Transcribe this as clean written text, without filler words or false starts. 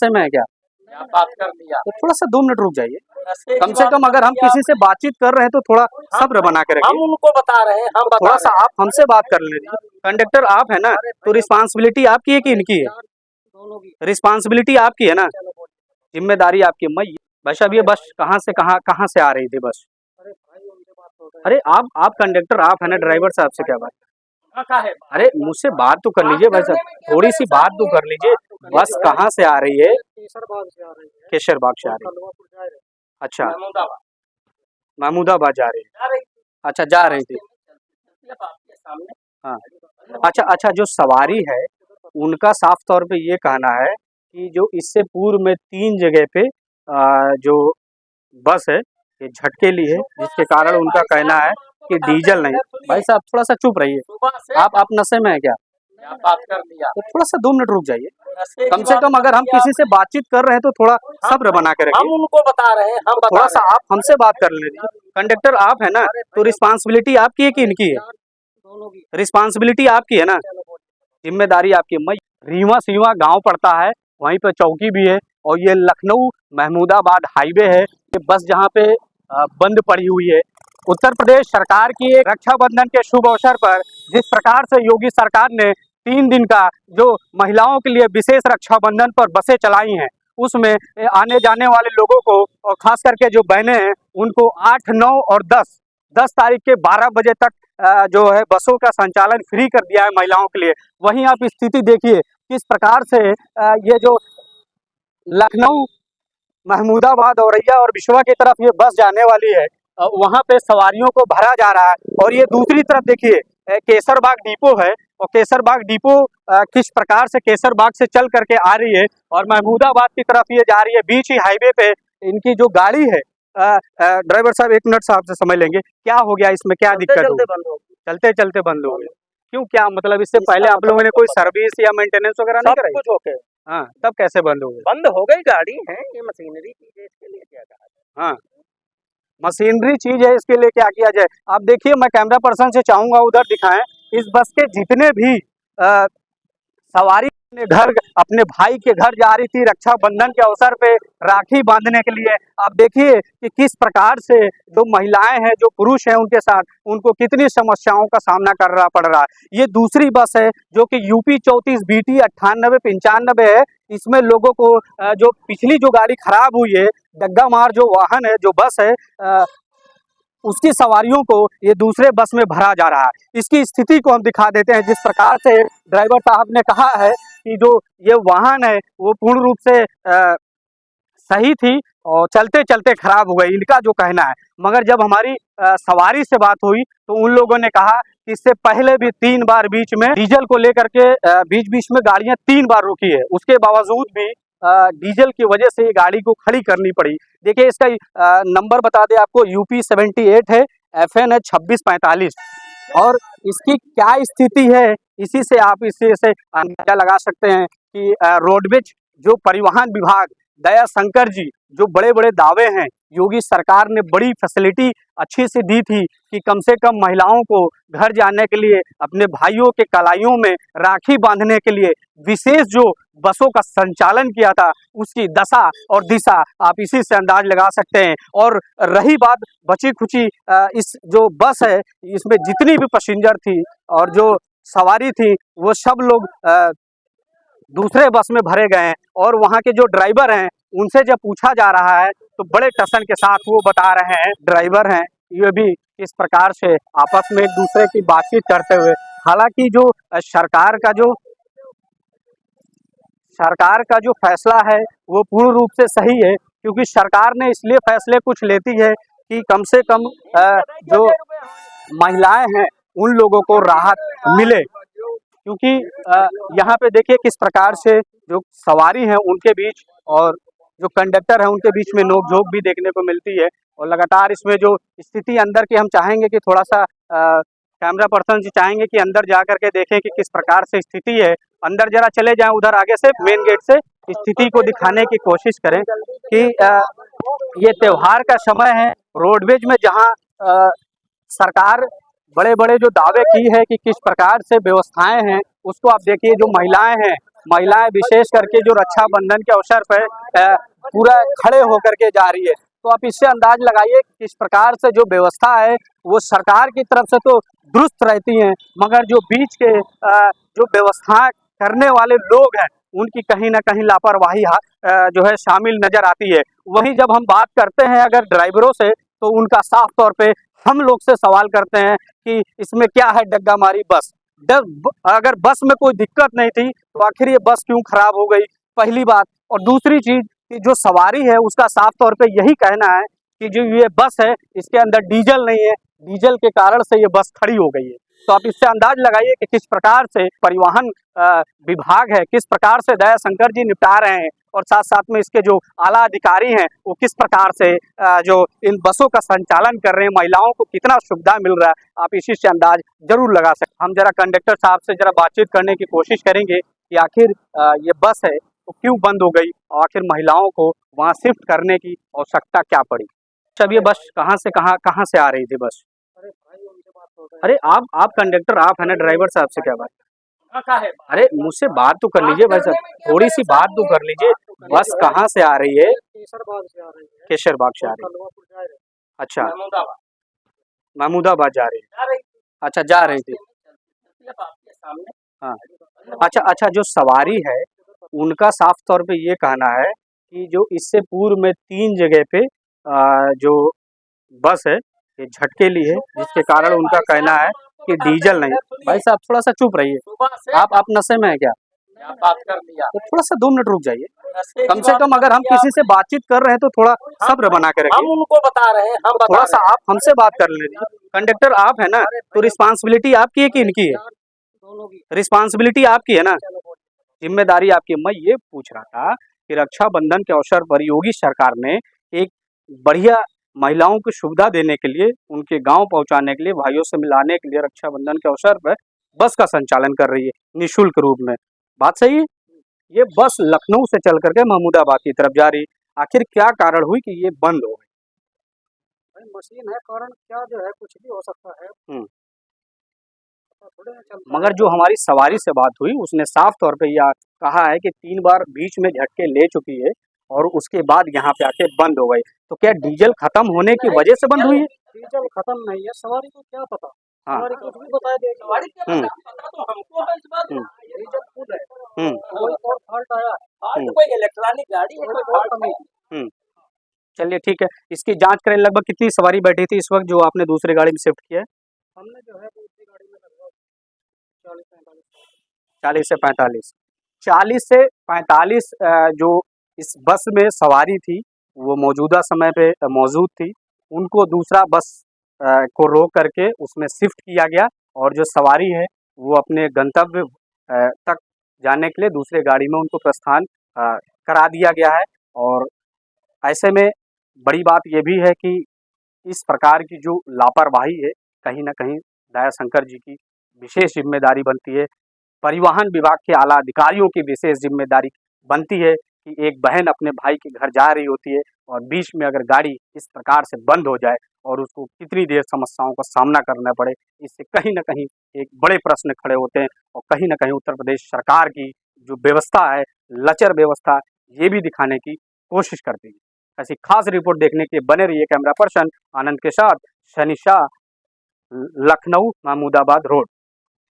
नशे में है क्या? क्या बात कर लिया। तो थोड़ा सा 2 मिनट रुक जाइए। नशे कम की से बात कम अगर हम कर लिया। किसी से बातचीत कर रहे हैं तो थोड़ा सब्र बना के हम रखिए। उनको बता रहे हैं, हम बता थोड़ा सा रहे हैं। आप हमसे बात कर लीजिए। कंडक्टर आप है ना, तो रिस्पांसिबिलिटी आपकी है कि इनकी है? दोनों की। रिस्पांसिबिलिटी आपकी है ना, जिम्मेदारी आपकी है। मैं भाई साहब ये बस कहाँ से कहाँ से आ रही थी बस? अरे भाई उनसे बात हो रही अरे आप कंडक्टर आप है ना, ड्राइवर साहब से क्या बात? है। अरे मुझसे बात तो कर लीजिए भाई साहब, थोड़ी सी बात तो कर लीजिए। बस कहाँ से आ रही है? केसरबाग से आ रही है। केसरबाग से आ रही है। कलवापुर जा रही है। अच्छा, महमूदाबाद महमूदाबाद जा रही है। जा रही थी। अच्छा, जा रही थी। ये आपके सामने। हाँ। अच्छा, जो सवारी है उनका साफ तौर पे ये कहना है कि जो इससे पूर्व में 3 जगह पे जो बस है ये झटके ली है, जिसके कारण उनका कहना है कि डीजल नहीं। भाई साहब थोड़ा सा चुप रहिए। सुबह से आप नशे में है क्या? क्या बात कर लिया। तो थोड़ा सा 2 मिनट रुक जाइए। नशे कम की से बात कम कर अगर हम लिया। किसी से बातचीत कर रहे हैं तो थोड़ा सब्र बना के हम रखिए। उनको बता रहे हैं, हम बता थोड़ा रहे सा आप हमसे बात कर लीजिए। कंडक्टर आप है ना, तो रिस्पांसिबिलिटी आपकी है कि इनकी है? हैं। दोनों की। रिस्पांसिबिलिटी आपकी है ना, जिम्मेदारी आपकी है। मैं रीवा सीवा गांव पड़ता है, वहीं पे चौकी भी है, और ये लखनऊ महमूदाबाद हाईवे है। ये बस जहाँ पे बंद पड़ी हुई है। उत्तर प्रदेश सरकार की एक रक्षाबंधन के शुभ अवसर पर जिस प्रकार से योगी सरकार ने 3 दिन का जो महिलाओं के लिए विशेष रक्षाबंधन पर बसें चलाई हैं, उसमें आने जाने वाले लोगों को और खास करके जो बहनें हैं उनको 8, 9 और 10 तारीख के 12 बजे तक जो है बसों का संचालन फ्री कर दिया है महिलाओं के लिए। वहीं आप स्थिति देखिए किस प्रकार से ये जो लखनऊ महमूदाबाद औरैया और बिशवा की तरफ ये बस जाने वाली है, वहाँ पे सवारियों को भरा जा रहा है। और ये दूसरी तरफ देखिए केसरबाग डिपो है, और केसरबाग डिपो किस प्रकार से केसरबाग से चल करके आ रही है और महमूदाबाद की तरफ ये जा रही है। बीच ही हाईवे पे इनकी जो गाड़ी है, ड्राइवर साहब 1 मिनट साहब से समझ लेंगे क्या हो गया, इसमें क्या दिक्कत हो? बंद हो चलते चलते बंद हो गई। क्यों, क्या मतलब? इससे पहले आप लोगों ने कोई सर्विस या मेंटेनेंस वगैरह नहीं कराई? कुछ ओके। हाँ, तब कैसे बंद हो गई? बंद हो गई गाड़ी है, ये मशीनरी चीज है, इसके लिए क्या कहा। हाँ, मशीनरी चीज है, इसके लिए क्या किया जाए? आप देखिए, मैं कैमरा पर्सन से चाहूंगा उधर दिखाएं। इस बस के जितने भी सवारी अपने घर अपने भाई के घर जा रही थी रक्षाबंधन के अवसर पे राखी बांधने के लिए, आप देखिए कि किस प्रकार से जो महिलाएं हैं, जो पुरुष हैं, उनके साथ उनको कितनी समस्याओं का सामना करना पड़ रहा है। ये दूसरी बस है जो कि यूपी 34 BT 9895 है। इसमें लोगों को जो पिछली जो गाड़ी खराब हुई है, डग्गा मार जो वाहन है, जो बस है, उसकी सवारियों को ये दूसरे बस में भरा जा रहा है। इसकी स्थिति को हम दिखा देते हैं। जिस प्रकार से ड्राइवर साहब ने कहा है कि जो ये वाहन है वो पूर्ण रूप से सही थी और चलते चलते खराब हो गई, इनका जो कहना है। मगर जब हमारी सवारी से बात हुई तो उन लोगों ने कहा कि इससे पहले भी 3 बार बीच में डीजल को लेकर के बीच बीच में गाड़ियां 3 बार रुकी है, उसके बावजूद भी डीजल की वजह से ये गाड़ी को खड़ी करनी पड़ी। देखिए इसका नंबर बता दें आपको, UP 78 है, FN है 2645। और इसकी क्या स्थिति है, इसी से आप इसी से अंदाजा लगा सकते हैं कि रोडवेज जो परिवहन विभाग, दया शंकर जी, जो बड़े बड़े दावे हैं, योगी सरकार ने बड़ी फैसिलिटी अच्छी से दी थी कि कम से कम महिलाओं को घर जाने के लिए, अपने भाइयों के कलाइयों में राखी बांधने के लिए विशेष जो बसों का संचालन किया था, उसकी दशा और दिशा आप इसी से अंदाज लगा सकते हैं। और रही बात बची खुची इस जो बस है, इसमें जितनी भी पैसेंजर थी और जो सवारी थी, वो सब लोग दूसरे बस में भरे गए हैं। और वहाँ के जो ड्राइवर हैं उनसे जब पूछा जा रहा है तो बड़े टसन के साथ वो बता रहे हैं, ड्राइवर हैं ये भी, इस प्रकार से आपस में एक दूसरे की बातचीत करते हुए। हालांकि जो सरकार का जो फैसला है वो पूर्ण रूप से सही है, क्योंकि सरकार ने इसलिए फैसले कुछ लेती है कि कम से कम जो महिलाएं हैं उन लोगों को राहत मिले। क्योंकि यहाँ पे देखिए किस प्रकार से जो सवारी हैं उनके बीच और जो कंडक्टर है उनके बीच में नोकझोंक भी देखने को मिलती है। और लगातार इसमें जो स्थिति अंदर की, हम चाहेंगे कि थोड़ा सा कैमरा पर्सन जी चाहेंगे कि अंदर जा करके देखें कि किस प्रकार से स्थिति है। अंदर जरा चले जाएं, उधर आगे से मेन गेट से स्थिति को दिखाने की कोशिश करें कि ये त्योहार का समय है। रोडवेज में जहाँ सरकार बड़े बड़े जो दावे की है कि किस प्रकार से व्यवस्थाएं हैं, उसको आप देखिए। जो महिलाएं हैं महिलाएं विशेष करके जो रक्षाबंधन के अवसर पर पूरा खड़े होकर के जा रही है। तो आप इससे अंदाज लगाइए कि किस प्रकार से जो व्यवस्था है वो सरकार की तरफ से तो दुरुस्त रहती है, मगर जो बीच के जो व्यवस्था करने वाले लोग हैं उनकी कहीं ना कहीं लापरवाही जो है शामिल नजर आती है। वहीं जब हम बात करते हैं अगर ड्राइवरों से, तो उनका साफ तौर पे हम लोग से सवाल करते हैं कि इसमें क्या है डग्गा मारी बस। अगर बस में कोई दिक्कत नहीं थी तो आखिर ये बस क्यों खराब हो गई, पहली बात। और दूसरी चीज कि जो सवारी है उसका साफ तौर पे यही कहना है कि जो ये बस है इसके अंदर डीजल नहीं है, डीजल के कारण से ये बस खड़ी हो गई है। तो आप इससे अंदाज लगाइए कि किस प्रकार से परिवहन विभाग है, किस प्रकार से दया शंकर जी निपटा रहे हैं, और साथ साथ में इसके जो आला अधिकारी हैं वो किस प्रकार से जो इन बसों का संचालन कर रहे हैं, महिलाओं को कितना सुविधा मिल रहा है, आप इसी से अंदाज जरूर लगा सकते। हम जरा कंडक्टर साहब से जरा बातचीत करने की कोशिश करेंगे कि आखिर ये बस है तो क्यों बंद हो गई, और आखिर महिलाओं को वहाँ शिफ्ट करने की आवश्यकता क्या पड़ी। अब ये बस कहाँ से आ रही थी बस? अरे आप कंडक्टर आप है ना, ड्राइवर साहब से क्या बात? अरे मुझसे बात तो कर लीजिए भाई साहब, थोड़ी सी बात तो कर लीजिए। बस कहाँ से आ रही है? केसरबाग से आ रही है। अच्छा, महमूदाबाद जा रही है। अच्छा, जा रही थी। हाँ, अच्छा, जो सवारी है उनका साफ तौर पे ये कहना है कि जो इससे पूर्व में 3 जगह पे जो बस है ये झटके ली है, जिसके कारण उनका कहना है कि डीजल नहीं। भाई साहब थोड़ा सा चुप रहिए, आप नशे में है क्या? बात कर लिया तो थोड़ा सा 2 मिनट रुक जाइए, कम से कम अगर हम किसी से बातचीत कर रहे हैं तो थोड़ा सब्र बना के रखिए। हम उनको बता रहे हैं, हम थोड़ा सा आप हमसे बात कर लीजिए। कंडक्टर आप है ना, तो रिस्पांसिबिलिटी आपकी है कि इनकी है? रिस्पांसिबिलिटी आपकी है ना, जिम्मेदारी आपकी। मैं ये पूछ रहा था कि रक्षाबंधन के अवसर पर योगी सरकार ने एक बढ़िया महिलाओं को सुविधा देने के लिए, उनके गांव पहुंचाने के लिए, भाइयों से मिलाने के लिए रक्षाबंधन के अवसर पर बस का संचालन कर रही है निःशुल्क रूप में। बात सही है? ये बस लखनऊ से चल करके महमूदाबाद की तरफ जा रही, आखिर क्या कारण हुई कि ये बंद हो गई? मशीन है, कारण क्या जो है कुछ भी हो सकता है। मगर जो हमारी सवारी से बात हुई उसने साफ तौर पे यह कहा है कि 3 बार बीच में झटके ले चुकी है और उसके बाद यहाँ पे आके बंद हो गई। तो क्या डीजल खत्म होने की वजह से बंद हुई है? डीजल खत्म नहीं है, सवारी को क्या पता। हाँ। सवारी कुछ भी बता देगी। सवारी क्या पता तो हमको है इस बात में। डीजल फुल है। कोई और फॉल्ट आया है? कोई इलेक्ट्रॉनिक गाड़ी है, कोई फॉल्ट नहीं। चलिए ठीक है, इसकी जांच करें। लगभग कितनी सवारी बैठी थी इस वक्त जो आपने दूसरी गाड़ी में शिफ्ट किया है? हमने जो है दूसरी गाड़ी में लगभग 40 से 45 40 से 45 जो इस बस में सवारी थी वो मौजूदा समय पे मौजूद थी। उनको दूसरा बस को रोक करके उसमें शिफ्ट किया गया और जो सवारी है वो अपने गंतव्य तक जाने के लिए दूसरे गाड़ी में उनको प्रस्थान करा दिया गया है। और ऐसे में बड़ी बात ये भी है कि इस प्रकार की जो लापरवाही है, कहीं ना कहीं दया शंकर जी की विशेष जिम्मेदारी बनती है, परिवहन विभाग के आला अधिकारियों की विशेष जिम्मेदारी बनती है कि एक बहन अपने भाई के घर जा रही होती है और बीच में अगर गाड़ी इस प्रकार से बंद हो जाए और उसको कितनी देर समस्याओं का सामना करना पड़े, इससे कहीं ना कहीं एक बड़े प्रश्न खड़े होते हैं। और कहीं ना कहीं उत्तर प्रदेश सरकार की जो व्यवस्था है, लचर व्यवस्था, ये भी दिखाने की कोशिश करती है। ऐसी खास रिपोर्ट देखने के लिए बने रहिए कैमरा पर्सन आनंद के साथ। शनि शाह, लखनऊ महमूदाबाद रोड।